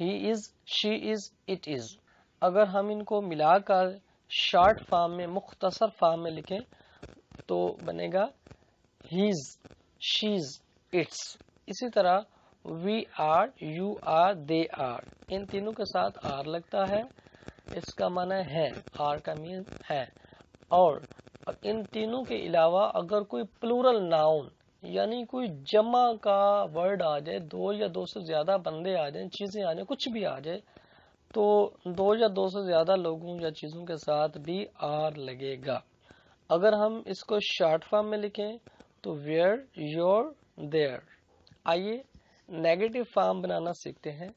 he is, she is, it is. اگر ہم ان کو ملا کر شارٹ فارم میں مختصر فارم میں لکھیں تو بنے گا his, she's, its. اسی طرح we are, you are, they are. ان تینوں کے ساتھ are لگتا ہے، اس کا معنی ہے، are کا مین ہے. اور ان تینوں کے علاوہ اگر کوئی پلورل ناؤن یعنی کوئی جمع کا ورڈ آ جائے، دو یا دو سے زیادہ بندے آ جائیں، چیزیں آ جائیں، کچھ بھی آ جائے، تو دو یا دو سے زیادہ لوگوں یا چیزوں کے ساتھ بھی آر لگے گا. اگر ہم اس کو شارٹ فارم میں لکھیں تو ویئر، یور، دیئر. آئیے نیگیٹو فارم بنانا سیکھتے ہیں.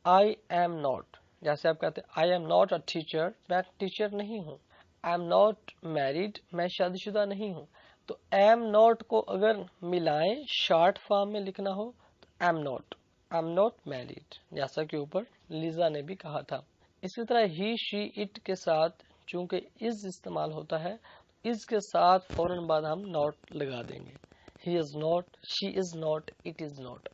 آئی ایم ناٹ، جیسے آپ کہتے ہیں I am not a teacher, میں ٹیچر نہیں ہوں. آئی ایم ناٹ میریڈ، میں شادی شدہ نہیں ہوں. تو ایم ناٹ کو اگر ملائیں شارٹ فارم میں لکھنا ہو تو am not, I am not married, جیسا کہ اوپر لیزا نے بھی کہا تھا. اسی طرح ہی، شی، اٹ کے ساتھ چونکہ از استعمال ہوتا ہے، اس کے ساتھ فوراً بعد ہم ناٹ لگا دیں گے. He is not, she is not, it is not.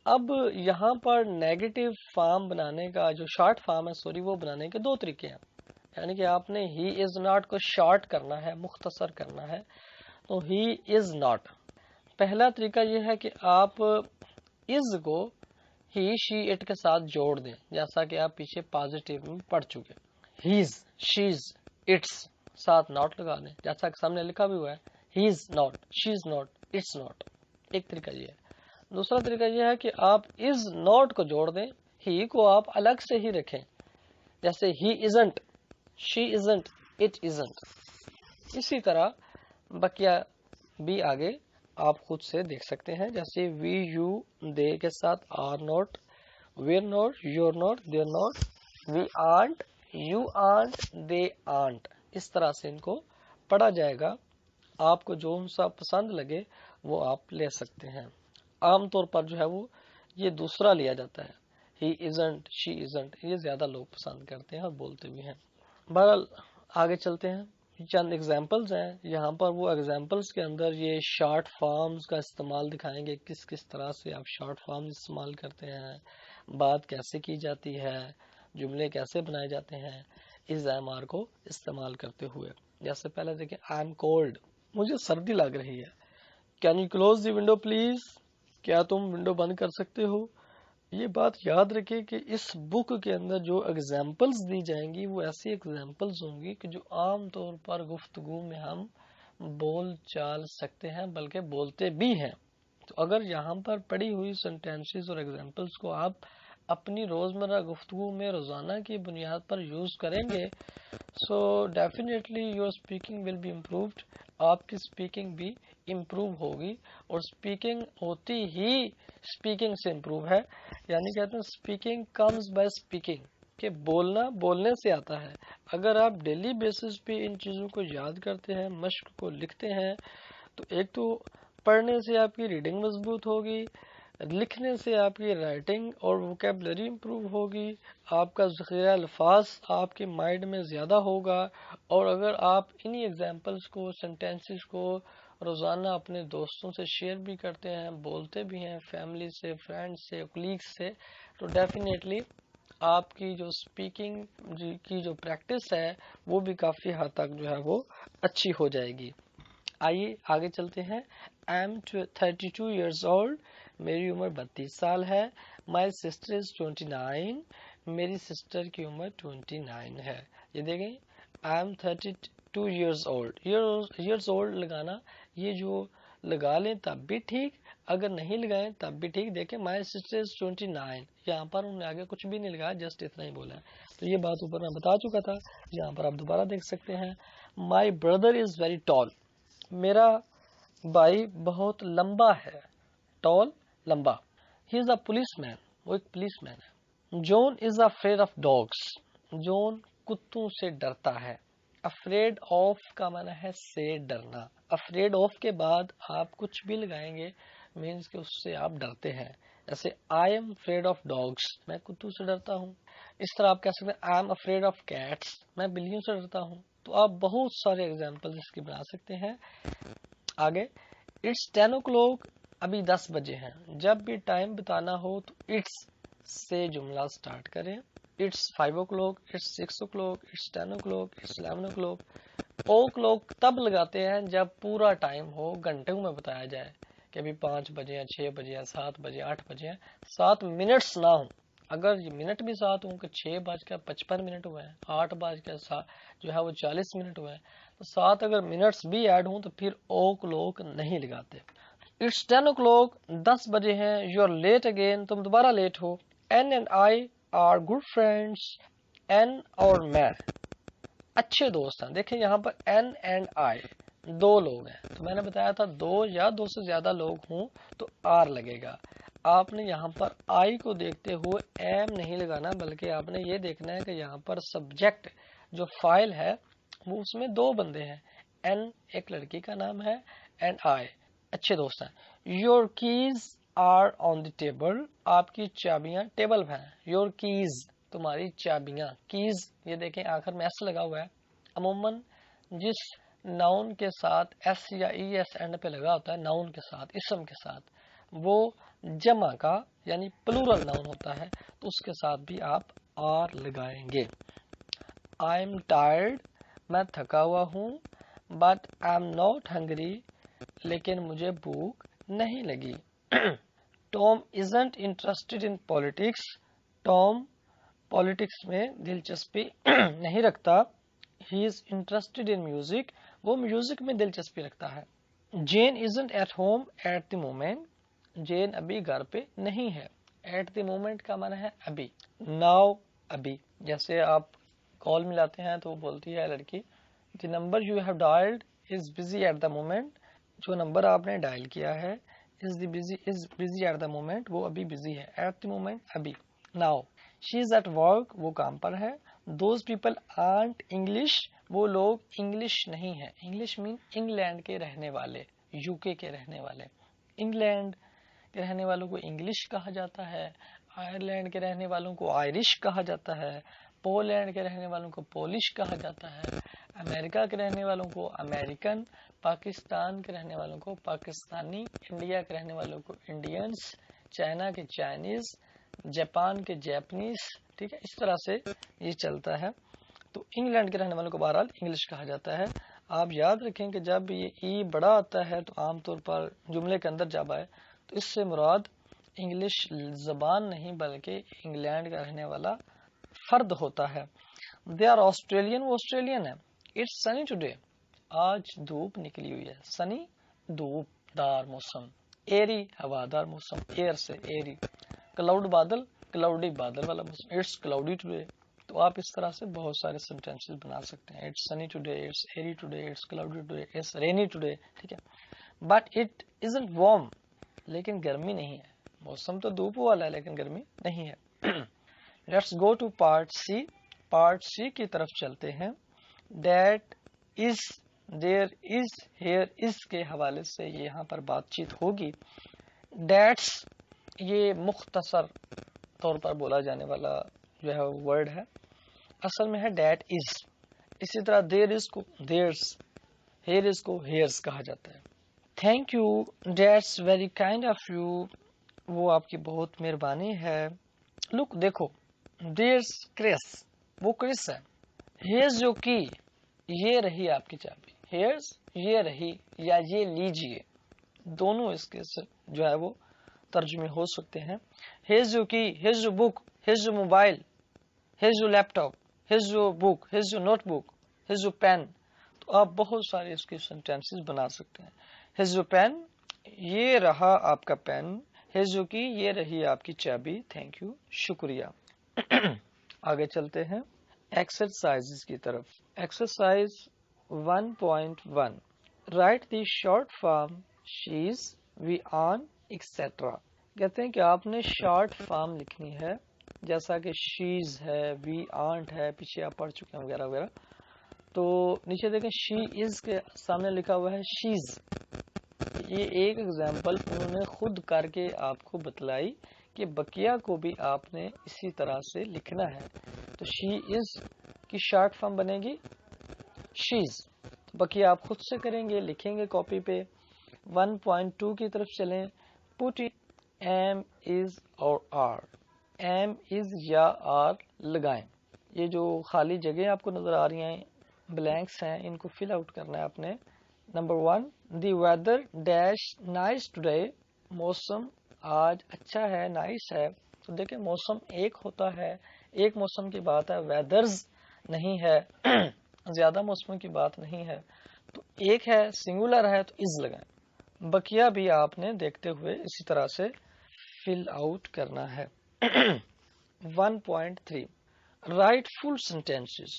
اب یہاں پر نیگیٹو فارم بنانے کا جو شارٹ فارم ہے سوری وہ بنانے کے دو طریقے ہیں. یعنی کہ آپ نے ہی از ناٹ کو شارٹ کرنا ہے، مختصر کرنا ہے، تو ہی از ناٹ. پہلا طریقہ یہ ہے کہ آپ از کو ہی، شی، اٹ کے ساتھ جوڑ دیں، جیسا کہ آپ پیچھے پازیٹیو میں پڑھ چکے. ہیز، شیز، اٹس ساتھ ناٹ لگا دیں، جیسا کہ سامنے لکھا بھی ہوا ہے he is not, she is not, it's not. ایک طریقہ یہ ہے. دوسرا طریقہ یہ ہے کہ آپ از ناٹ کو جوڑ دیں، ہی کو آپ الگ سے ہی رکھیں، جیسے he isn't, she isn't, it isn't. اسی طرح بقیہ بھی آگے آپ خود سے دیکھ سکتے ہیں، جیسے وی، یو، دے کے ساتھ are not, we're not, you're not, they're not, we aren't, you aren't, they aren't. اس طرح سے ان کو پڑھا جائے گا. آپ کو جو سا پسند لگے وہ آپ لے سکتے ہیں. عام طور پر جو ہے وہ یہ دوسرا لیا جاتا ہے، ہی ازنٹ، شی ازنٹ، یہ زیادہ لوگ پسند کرتے ہیں اور بولتے بھی ہیں. بہرحال آگے چلتے ہیں. چند ایگزامپلز ہیں یہاں پر، وہ ایگزامپلز کے اندر یہ شارٹ فارمز کا استعمال دکھائیں گے، کس کس طرح سے آپ شارٹ فارمز استعمال کرتے ہیں، بات کیسے کی جاتی ہے، جملے کیسے بنائے جاتے ہیں اس ایم آر کو استعمال کرتے ہوئے. جیسے پہلے دیکھیں آئی ایم کولڈ، مجھے سردی لگ رہی ہے. Can you close the window please, کیا تم ونڈو بند کر سکتے ہو. یہ بات یاد رکھیں کہ اس بک کے اندر جو ایگزامپلز دی جائیں گی وہ ایسی ایگزامپلز ہوں گی کہ جو عام طور پر گفتگو میں ہم بول چال سکتے ہیں، بلکہ بولتے بھی ہیں. تو اگر یہاں پر پڑھی ہوئی سینٹینسز اور ایگزامپلز کو آپ اپنی روزمرہ گفتگو میں روزانہ کی بنیاد پر یوز کریں گے، so definitely your speaking will be improved. آپ کی اسپیکنگ بھی امپروو ہوگی، اور اسپیکنگ ہوتی ہی اسپیکنگ سے امپروو ہے. یعنی کہتے ہیں اسپیکنگ کمز بائی اسپیکنگ، کہ بولنا بولنے سے آتا ہے. اگر آپ ڈیلی بیسس پہ ان چیزوں کو یاد کرتے ہیں، مشق کو لکھتے ہیں، تو ایک تو پڑھنے سے آپ کی ریڈنگ مضبوط ہوگی، لکھنے سے آپ کی رائٹنگ اور ووکیبلری امپروو ہوگی، آپ کا ذخیرہ الفاظ آپ کے مائنڈ میں زیادہ ہوگا. اور اگر آپ انہی ایگزامپلس کو، سینٹینسز کو روزانہ اپنے دوستوں سے شیئر بھی کرتے ہیں، بولتے بھی ہیں، فیملی سے، فرینڈ سے، کولیگز سے، تو ڈیفینیٹلی آپ کی جو اسپیکنگ کی جو پریکٹس ہے وہ بھی کافی حد تک جو ہے وہ اچھی ہو جائے گی. آئیے آگے چلتے ہیں. آئی ایم 32 ایئرز اولڈ، میری عمر 32 سال ہے. مائی سسٹر از 29، میری سسٹر کی عمر 29 ہے. یہ دیکھیں I am 32 years old, years old لگانا، یہ جو لگا لیں تب بھی ٹھیک، اگر نہیں لگائیں تب بھی ٹھیک. دیکھیں مائی سسٹر از 29، یہاں پر انہوں نے آگے کچھ بھی نہیں لگایا، جسٹ اتنا ہی بولا ہے. تو یہ بات اوپر میں بتا چکا تھا، یہاں پر آپ دوبارہ دیکھ سکتے ہیں. My brother is very tall, میرا بھائی بہت لمبا ہے. ٹال لمبا. ہی از اے پولیس مین، وہ ایک پولیس مین ہے. جون از افریڈ آف ڈاگس، جون کتوں سے ڈرتا ہے. افریڈ آف کا معنی ہے سے ڈرنا. افریڈ آف کے بعد آپ کچھ بھی لگائیں گے مینس کہ اس سے آپ ڈرتے ہیں. جیسے آئی ایم افریڈ آف ڈاگس، میں کتوں سے ڈرتا ہوں. اس طرح آپ کہہ سکتے ہیں I am afraid of cats, میں بلیوں سے ڈرتا ہوں. تو آپ بہت سارے ایگزامپل اس کی بنا سکتے ہیں. آگے اٹس 10 o'clock، ابھی 10 بجے ہیں. جب بھی ٹائم بتانا ہو تو اٹس سے جملہ سٹارٹ کریں. It's 5 o'clock, it's 6 o'clock, it's 10 o'clock, it's 11 o'clock. o'clock تب لگاتے ہیں جب پورا ٹائم ہو, گھنٹوں میں بتایا جائے کہ ابھی 5 بجے ہیں, 6 بجے ہیں, 7 بجے, 8 بجے ہیں. 7 منٹس نہ ہوں. اگر یہ منٹ بھی 7 ہوں کہ 6:55 ہوئے ہیں, 8 جو ہے وہ 40 منٹ ہوئے ہیں, تو 7 اگر منٹس بھی ایڈ ہوں تو پھر o'clock نہیں لگاتے. It's 10 o'clock, 10 بجے ہیں. You are late again, تم دوبارہ لیٹ ہو. N and I are good friends. N اور میں اچھے دوست ہیں. دیکھیں یہاں پر N and I دو لوگ ہیں, تو میں نے بتایا تھا دو یا دو سے زیادہ لوگ ہوں تو R لگے گا. آپ نے یہاں پر I کو دیکھتے ہوئے am نہیں لگانا, بلکہ آپ نے یہ دیکھنا ہے کہ یہاں پر سبجیکٹ جو فائل ہے وہ اس میں دو بندے ہیں. N ایک لڑکی کا نام ہے and I اچھے دوست ہیں. Your keys are on the table. آپ کی چابیاں ٹیبل پہ ہیں. Your keys تمہاری چابیاں. keys یہ دیکھیں آخر میں ایس لگا ہوا ہے. عموماً جس ناؤن کے ساتھ ایس یا ای ایس اینڈ پہ لگا ہوتا ہے, ناؤن کے ساتھ, اسم کے ساتھ, وہ جمع کا یعنی پلورل ناؤن ہوتا ہے, تو اس کے ساتھ بھی آپ آر لگائیں گے. I'm tired, میں تھکا ہوا ہوں. But I'm not hungry, لیکن مجھے بھوک نہیں لگی. Tom isn't interested in politics. Tom politics میں دلچسپی نہیں رکھتا. He is interested in music. وہ میوزک میں دلچسپی رکھتا ہے. Jane isn't at home at the moment. Jane ابھی گھر پہ نہیں ہے. At the moment کا معنی ہے ابھی. Now ابھی. جیسے آپ کال ملاتے ہیں تو وہ بولتی ہے لڑکی, The number you have dialed is busy at the moment. جو نمبر آپ نے ڈائل کیا ہے is busy at the moment, وہ ابھی بزی ہے. At the moment ابھی. Now she is at work, وہ کام پر ہے. Those people aren't English, وہ لوگ انگلش نہیں ہیں. انگلش مین انگلینڈ کے رہنے والے, UK کے رہنے والے. انگلینڈ کے رہنے والوں کو انگلش کہا جاتا ہے. آئرلینڈ کے رہنے والوں کو آئرش کہا جاتا ہے. پولینڈ کے رہنے والوں کو پولش کہا جاتا ہے. امریکہ کے رہنے والوں کو امریکن. پاکستان کے رہنے والوں کو پاکستانی. انڈیا کے رہنے والوں کو انڈینس. چائنا کے چائنیز. جاپان کے جاپنیز. ٹھیک ہے, اس طرح سے یہ چلتا ہے. تو انگلینڈ کے رہنے والوں کو بہرحال انگلش کہا جاتا ہے. آپ یاد رکھیں کہ جب یہ ای بڑا آتا ہے تو عام طور پر جملے کے اندر جب آئے تو اس سے مراد انگلش زبان نہیں بلکہ انگلینڈ کا رہنے والا فرد ہوتا ہے. دے آر آسٹریلین, وہ آسٹریلین ہے. اٹس سنی ٹوڈے, آج دھوپ نکلی ہوئی ہے. سنی دھوپ دار موسم. ایری ہوادار موسم, ایئر سے ایری. کلاؤڈ بادل, کلاؤڈی بادل والا موسم. It's cloudy today. تو آپ اس طرح سے بہت سارے سینٹینسز بنا سکتے ہیں. It's sunny today, it's airy today, it's cloudy today, it's rainy today. ٹھیک ہے. بٹ اٹ ازنٹ وارم, لیکن گرمی نہیں ہے. موسم تو دھوپ والا ہے لیکن گرمی نہیں ہے. Let's go to part C. Part C کی طرف چلتے ہیں. That is, there is, here is کے حوالے سے یہاں پر بات چیت ہوگی. دیٹس یہ مختصر طور پر بولا جانے والا جو ہے ورڈ ہے, اصل میں ہے دیٹ از. اسی طرح دیر از کو دیئرس, ہیئر از کو ہیئرس کہا جاتا ہے. Thank you, that's very kind of you, وہ آپ کی بہت مہربانی ہے. لک دیکھو, دیئرس کرس, وہ کرس ہے. ہیئرز جو کی, یہ رہی آپ کی چابی. ہیئرز یہ رہی یا یہ لیجیے, دونوں اس کے جو ہے وہ ترجمے ہو سکتے ہیں. ہیز جو کی, ہیز جو بک, ہیز جو موبائل, ہیز جو لیپ ٹاپ, ہیز جو بک, ہیز جو نوٹ بک, ہیز جو پین. تو آپ بہت سارے اس کے سینٹینسز بنا سکتے ہیں. ہیز جو پین, یہ رہا آپ کا پین. ہیز جو کی, یہ رہی آپ کی چابی. تھینک یو, شکریہ. آگے چلتے ہیں ایکسرسائز کی طرف. Exercise 1.1. Write the short form she's, we on etcetera. کہتے ہیں کہ آپ نے شارٹ فارم لکھنی ہے, جیسا کہ شیز ہے, وی آنٹ ہے, پیچھے آپ پڑھ چکے ہیں وغیرہ وغیرہ. تو نیچے دیکھیں شی از کے سامنے لکھا ہوا ہے شیز. یہ ایک ایگزامپل انہوں نے خود کر کے آپ کو بتلائی کہ بقیہ کو بھی آپ نے اسی طرح سے لکھنا ہے. تو شی از کی شارٹ فارم بنے گی شیز. بقیہ آپ خود سے کریں گے, لکھیں گے کاپی پہ. 1.2 کی طرف چلیں. پٹ اٹ, ایم, از اور آر. ایم از یا آر لگائیں. یہ جو خالی جگہ آپ کو نظر آ رہی ہیں بلینکس ہیں ان کو فل آؤٹ کرنا ہے آپ نے. نمبر 1 دی ویدر ڈیش نائس ٹوڈے. موسم آج اچھا ہے نائس ہے. تو دیکھیں موسم ایک ہوتا ہے, ایک موسم کی بات ہے, ویدرز نہیں ہے زیادہ موسموں کی بات نہیں ہے. تو ایک ہے سنگولر ہے تو از لگائیں. بقیہ بھی آپ نے دیکھتے ہوئے اسی طرح سے فل آؤٹ کرنا ہے. 1.3 رائٹ فل سینٹینسز.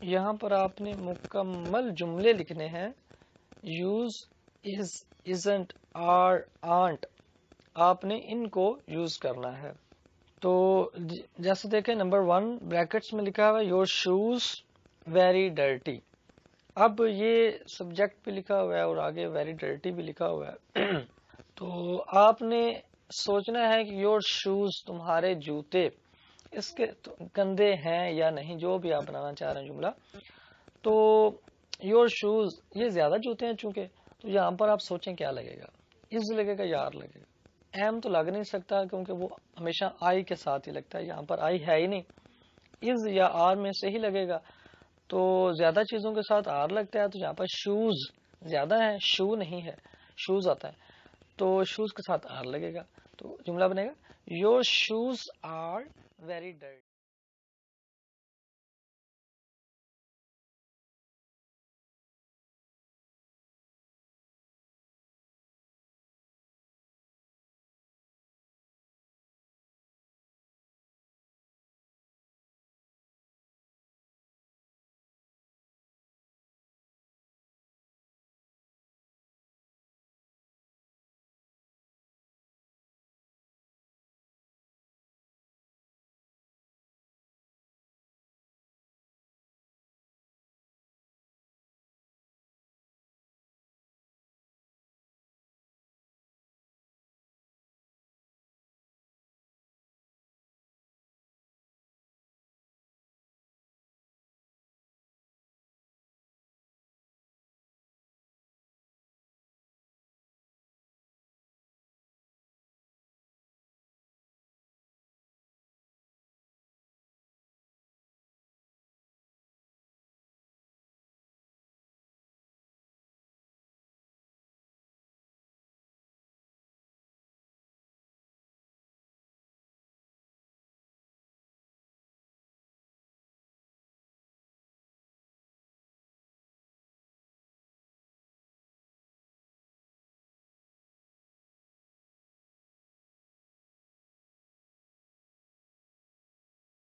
یہاں پر آپ نے مکمل جملے لکھنے ہیں. Use is isn't are aren't, آپ نے ان کو یوز کرنا ہے. تو جیسے دیکھیں نمبر 1 بریکٹس میں لکھا ہوا ہے یور شوز ویری ڈرٹی. اب یہ سبجیکٹ بھی لکھا ہوا ہے اور آگے ویری ڈرٹی بھی لکھا ہوا ہے. تو آپ نے سوچنا ہے کہ یور شوز تمہارے جوتے اس کے گندے ہیں یا نہیں, جو بھی آپ بنانا چاہ رہے ہیں جملہ. تو یور شوز یہ زیادہ جوتے ہیں چونکہ, تو یہاں پر آپ سوچیں کیا لگے گا, از لگے گا یا آر لگے گا. ایم تو لگ نہیں سکتا کیونکہ وہ ہمیشہ آئی کے ساتھ ہی لگتا ہے, یہاں پر آئی ہے ہی نہیں. از یا آر میں سے ہی لگے گا. تو زیادہ چیزوں کے ساتھ آر لگتا ہے, تو یہاں پر شوز زیادہ ہے, شو نہیں ہے, شوز آتا ہے, تو شوز کے ساتھ آر لگے گا. تو جملہ بنے گا your shoes are very dirty.